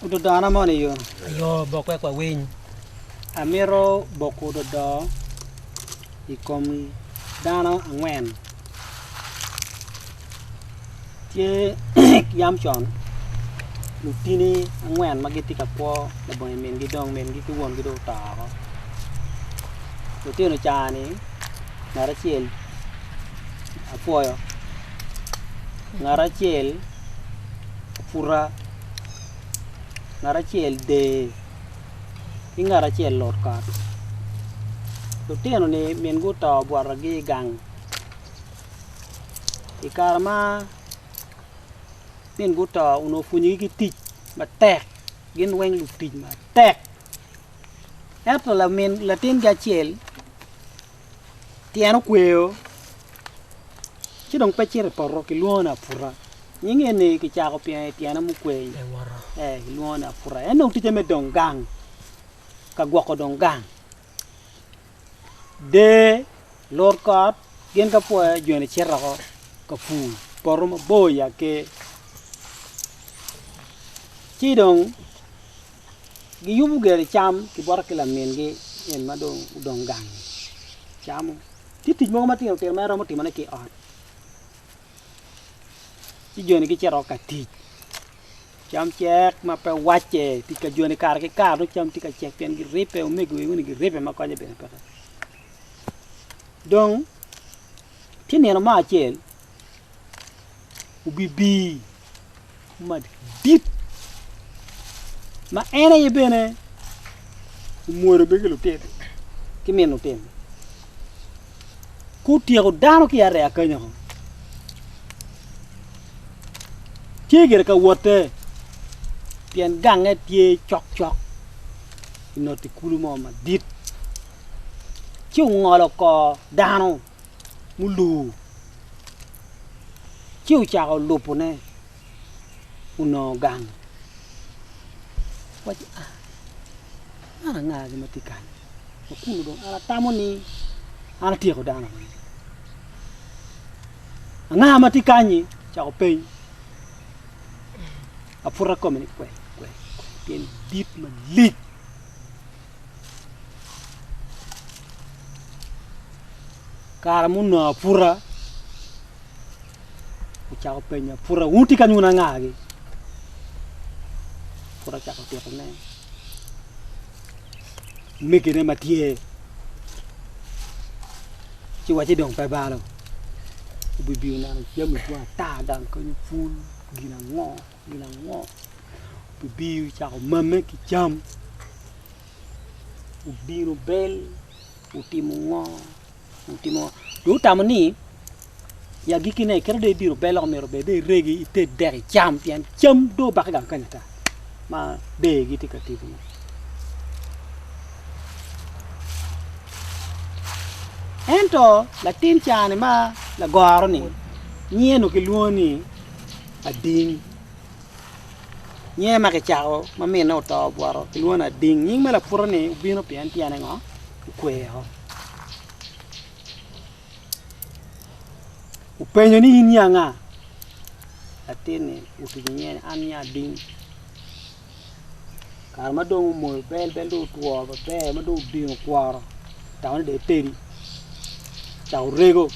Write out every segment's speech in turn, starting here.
udah dana mana yo? Ayo bokwe kwa win. Amiro boku udah ikom dana angwen. Tie yam chon. Lutini angwen magiti kapwa laboy men gidong men gituwon gido ta. Lutino chani narachiel apoyo. Narachiel pura ngarachiel de ingarachiel lor ka lutino ni men guto bwara gi gang ikarma men guto uno funyi gi tich matek gin weng lu tich matek eto la men latin gachiel tiano kweo chidong pechire porro ki luona pura nyinge ne ki chako pia tiana mu kwe luona pura eno tije me dongang ka gwako dongang de lord god gen ka po jone cherra ko ka fu porro ma boya ke chidong gi yubu gere cham ki bor ki la men gi en ma dongang cham titij mo ma tiyo ter ma ro mo timane ki ot ci joni ki cero ka tij cham cek ma pe wache ti ka joni kar ki kar do cham ti ka cek pen gi repe o mego woni gi repe ma ko je ben pe donc ti ne ma chel ubi ma dit ma ene ye bene umore be gelo tete ki meno tem ku tiego dano ki are akanyo Tiger ka wote pian gang tie chok ino ti kulu mo ma dit chi ngolo ko dano mulu chi cha ko lupune uno gang wat ana nga ga matikan ko kulu do ala tamoni ala tie ko dano nga matikani cha ko pe apura komeni kwe pien dit ma lit karamuno apura uchao penya pura uti kanyuna ngagi pura chako tiapane mikine matie chiwachi dong pa balo bibiu na jamu tua ta dang ko ful gina ngo bibiu chako mame ki jam ubiro bel utimo do tamani ya gikine kerde biro bel o mero be regi ite der jam pian jam do bakaga kanata ma be giti katibu ento latin chane ma la goro ni nieno ke luoni ading nye ma ke chao ma me no to bwaro ke luona ding nying mala purani ubino pian tiane ngo kwe ho upenyo ni nyanga atene utinye anya ding kar ma do mo bel do tuo be ma do ding kwaro tawn de teri chao rego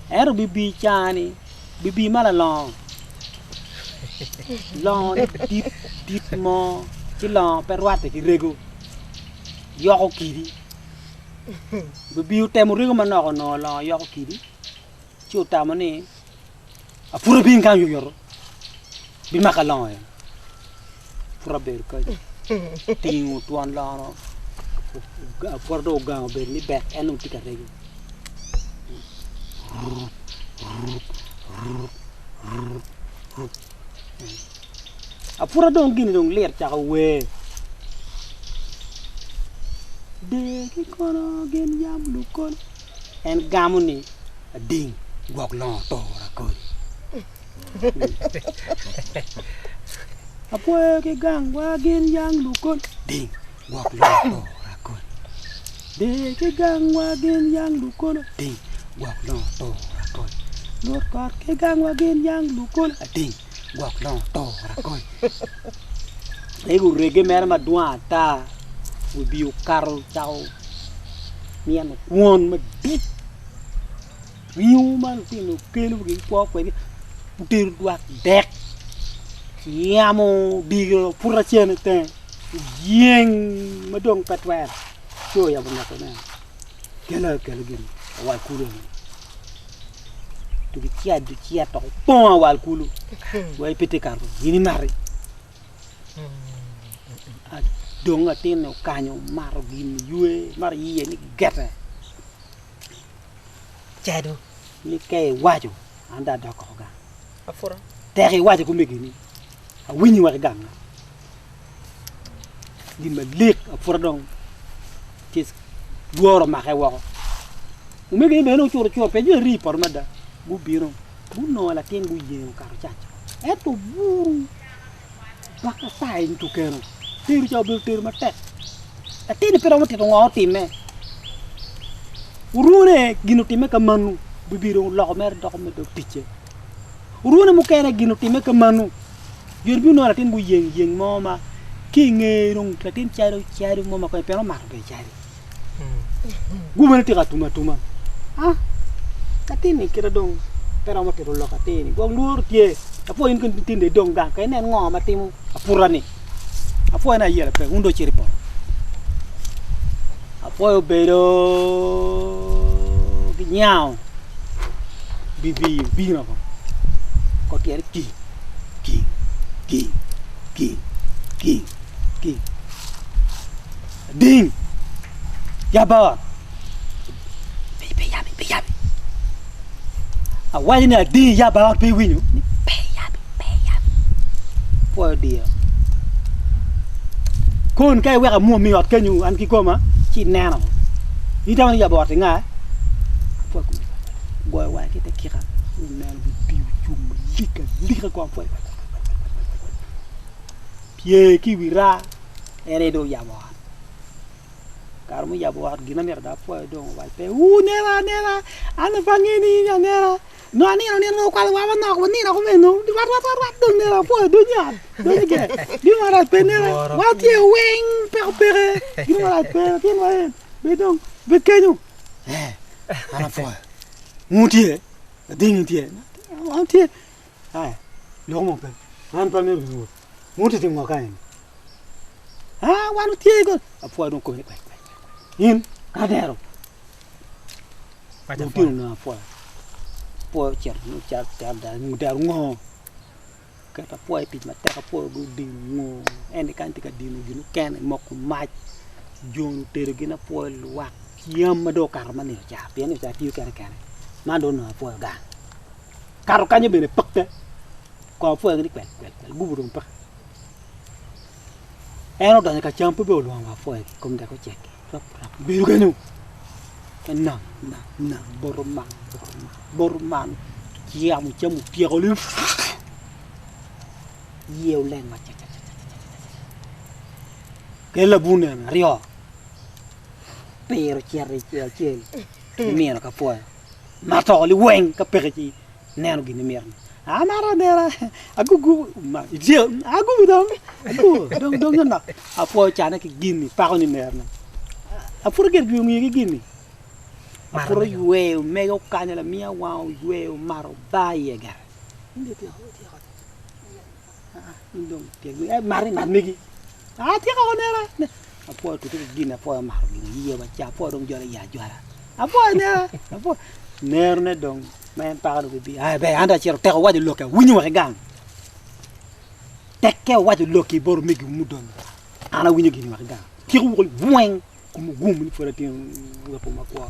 ero bibi chani bibi mala long dit mo ci long per watte ki rego yoko kidi bibi temu rego manoko no long yoko kidi ci utamani apura bin kan yoro bi makalong ya pura ber ka tingu tuan la no pordo gang ber ni back enu tika rego apura dong gini dong ler cha we de ki kono gen yam lu kon en gamuni ding gok long to ra ko apua ke gang wa gen yang lu kon ding gok long to ra ko de ke gang wa gen yang lu kon ding gok long to ra ko lor ka ke gang wa gen yang lu kon ding gok long to ra ko egu rege mer ma dua ta u biu karo chao mian won ma dit riu man tinu kelu gi po ko ni putir duak dek kiamo bigo pura chen te yeng ma dong patwer cho ya bonna ko na kela gin wal kulu tu du chia to pon wal kulu way pete karo ini mari donga tino kanyo maro gin yue mar yiye ni gete Jadu. ni kay waju anda da ko ga Afura. teri waju ko megini a wini wa ga di ma lek afura dong tis goro ma kay wo o megini be no choro pe je ri por mada bu biro bu no la ten bu ye karo chacho eto buru baka sai tu kero tiru chao bil tiru mate atini pero mate to ngoti me urune ginu time ka manu bibiro lo mer do ko me do picce urune mu kene ginu time ka manu yer bi no la tin bu yeng moma ki ngerong la tin charo moma ko pero mar be chari gumene ti tuma ah katini kira dong pero mate lo katini gong lur tie apo in kan tinde dong gang kay nen ngoma timu apurani apo na yela pe undo chiri por apo bedo ginyao bibi no ko tiere ki ding yaba be yabi awali na ding yaba pe winyu pe yabi po dia kon kay weka mo mi ot kenyu an ki koma ci neno ita man yaba wat nga po ko goy wa ki te kira nel bi piu chum lika ko po pie ki wira ere do yaba karmu yaba wat gina mer da po do wa pe nera ana fangini nera no ani no kwal wa no ko ni no ko no di wat do nera po do nyat do ge di mara pe nera wat ye wing pere di mara pe tin wa be dong be kenyu ana po mutie ding tie antie ai lo mo pe an pa me mutie tin mo kan wanu tie go po do ko in kadero Macam mutie na po cer nu car da nu dar ngo kata po pi ma ta po du ding ngo en kan ti ka dinu ginu ken mok maj jonu tere gina po wa yam ma do kar ma ne ja pe ne ja ti ka ka ma do na po ga kar ka nye bene pekte ko po ngi kwel bu bu dum pa eno da ka champu be lo wa po kom da ko chek biru ganu na borman kiamu chamu piagolim yeu len ma cha kela bunen rio pero cherry chel mieno ka po ma to li wen ka perji neno gini mirna amara dera agugu ma dio agugu dong na apo chana ki gini pa ko ni merna apur ger bi ngi gini apur yue mego kanya la mia wow yue maro baye gar inde ti indong ti mari migi ti ko nera apo tu gini apo maro gini ye ba cha apo dong jora ya jora apo nera apo nerne dong men parlo bi be anda chero te wadi loke wunyu wa gang tekke wadi loki bor migi mudon ana wunyu gini wa gang ti ko wuen como gumu ni fora tin ngapo makwa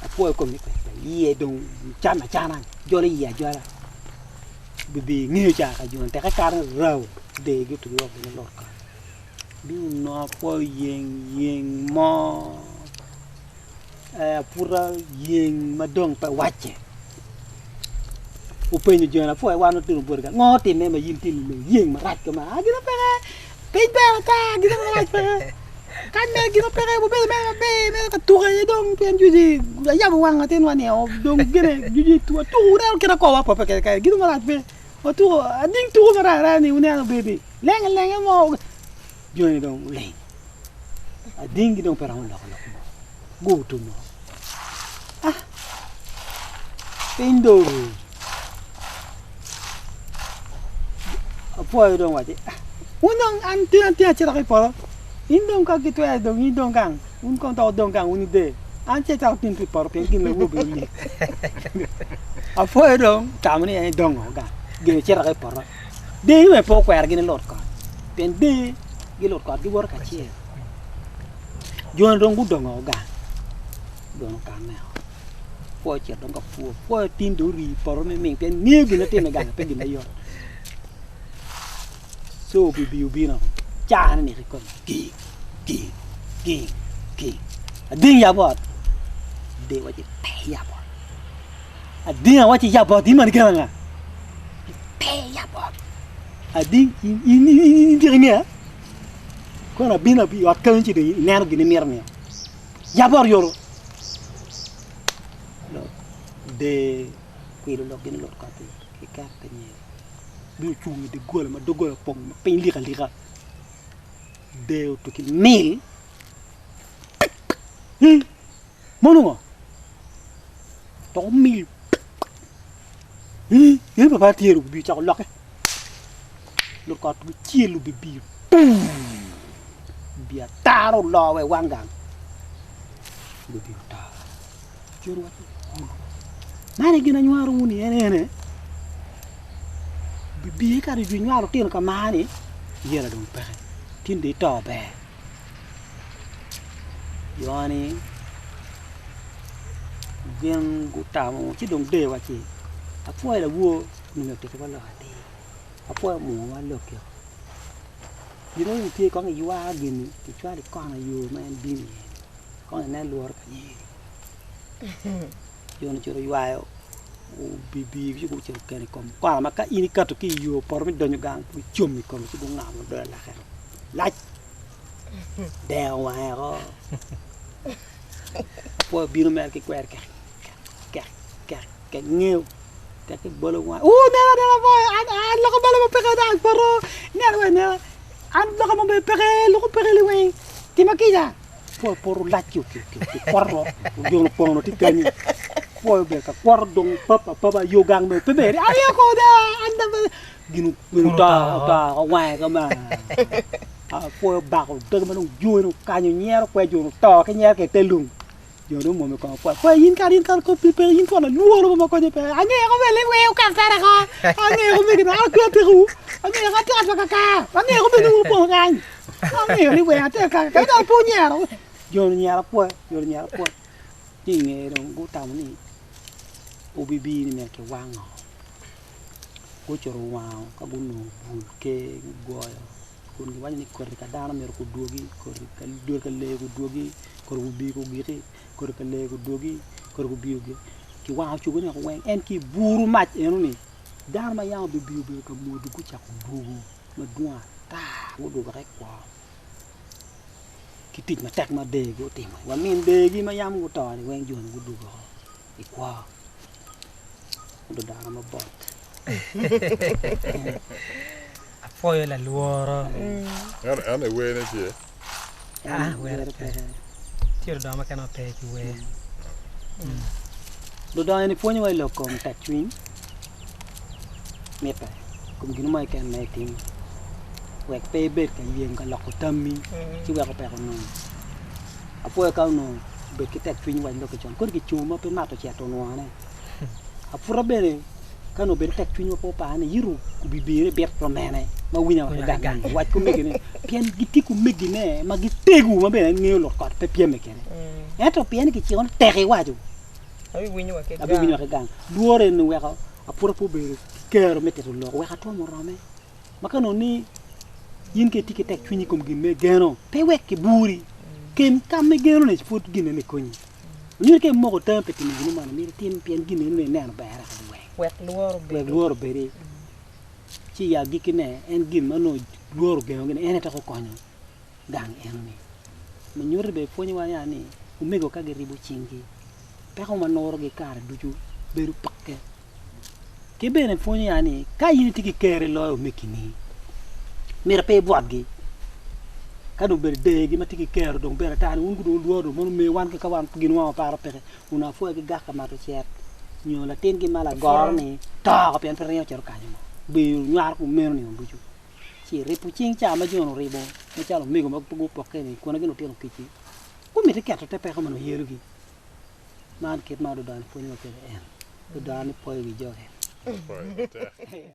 apo ko mi ye dong chana jole ya jora bibi ngi cha ka jon te ka kar raw de gitu lo ni lorka bi no apo yeng mo pura yeng madong pa wache upenyo jona fo wano tin burga ngoti me ma yintin yeng ma rat ka ma agina pe ka gina ma rat pe kan me gina pe bo me ka tuga ye dong pen juji ya mo wanga tin wani o dong gene juji tu na kira ko wa pa ka gina ma rat pe tu ading tu mara ni unya bebe leng mo joni dong leng ading dong perang lok go tu mo pindo apa dong waje unong anti acara ke polo indong ka gitu ya dong indong kang kong tau dong kang uni de ance tak pintu polo penkin lewu beli apa dong tamani ai dong ga gini cara ke polo de we po kwer gini lot ka pen de gi lot ka di wor ka chi jon dong gu dong ga dong ka na po che dong ka po tin do ri polo me ming pen ni gini te me ga pen gini yo so bi na cha ni kon ki ading ya bot de wa ji te ya bot ading wa ji ya bot di man ka nga te ya bot ading ini ni ko na bina bi wat kan ci de ner gi ni mer ni ya bor yoro de kuy lo gën lo ka ki ka ni bi ciumi de gol ma dogol pong ma pin lika de to ki mil mono to mil ye ba tieru bi ci lo ke lo ka tu cielu bi bi taro lo we wangang bi ta jor wat mane gina nyaaru woni ene bi ka ri nyaaru tin ka mane yela dum pexe tin de to be yoni gen gutamo ci dong de wa ci apoy la wo ni te ko la de apoy mo wa lo ke you know ti ko ngi wa gin ti chwa de ko na yo man bi ni ko na lo ka ni yoni ci ro wa yo bi ci ko ci kene kom ko ma ka ini ka to ki yo por mi doñu gang bu ciom mi kom ci bu ngam do la xel laaj de wa ro po bi no mer ki kwer ke ngeu ke bolo wa nela boy an la ko bala ma pexé da paro nela wa nela an la ko mo pexé lu ko pexé li way ti ma ki da po por laaj ki korro yo no pono ti tani po be ka kordong papa yo gang me pebe ayo ko da anda ginu ta wa ka ma po ba ko de ma no yo no ka nyer ko yo no to ka nyer ke telung yo no mo me ko po yin ka ko pe yin ko na luoro mo ko de pe ane ko be le we ka tara ko ane ko me na ko te ru ane ka ta ka ane ko be no po kan ane ni we ate ka da po nyer yo nyer po ti nge dong gu tam ni obibi ni me ke wango ko choro wow ka bunu bul ke goyo kun gi wani ko ka dana mer ko dogi ko ka do ka le ko dogi ko bi ko giti ko ka le ko dogi ko bi ko ki wow chu ko wen en ki buru match enu ni dana ma yaw bi ko mo du ko cha ko bugu ma duwa ta wo do rek ko ki tit ma tek ma de go tim wa min de gi ma yam ko to ni wen jon ko du ko ikwa do dana ma bot apoyo la luoro ana we na ci we tiro do ma kana pe ki we do da ni fonyo wai lo kom tek twin meta kum ginu mai kan mai tim wek pe bet kan yen ka lokko tammi ci we ko pe ko non apoyo ka no be ki tek twin wai lo ko chon ko ki chuma pe ma to che to no ne apura bene kano be tek twin po pa ne yiru ku bibire bet pro mene ma winya wa ga wat ku megine pien giti ku megine ma gi tegu ma bene ngeo lo ko pe pien mekene eto pien ki ci on tere waju abi winya wa ke ga duore no we ko apura po be kero meteto lo we ka to mo rame ma kano ni yin ke tiki tek twin ko gi me geno pe we ki buri kem kam me geno ne fot gine ne ko ni ñu ke mo ko tempe ti ni ma ni tin pien gine ne ne ba ra wek luoro bere ci ya gikine en gin mano luoro geno ngene ene ta ko konyo gang enni ma nyore be foni wanya ni umego ka geribo chingi pe ko manoro ge kar duju beru pakke ke bene fonyi yani ka yini tiki kere lo o mekini mira pe boatgi kadu ber degi matiki kere dong ber tan un gudo luodo mon me wan ka wan gin wa para pere una fo gi gakka ma to chet nyo la ten gi mala gor ni ta ko pen per cher kanyo bi nyar ku mer ni buju ci ripu cing cha ma jono ribo me cha lo migo ma pugu poke ni ko na gino teno kichi ku mi te keto te pe ko mano yeru gi man ket ma do dan fonyi ma pere en do dan po gi joge Right.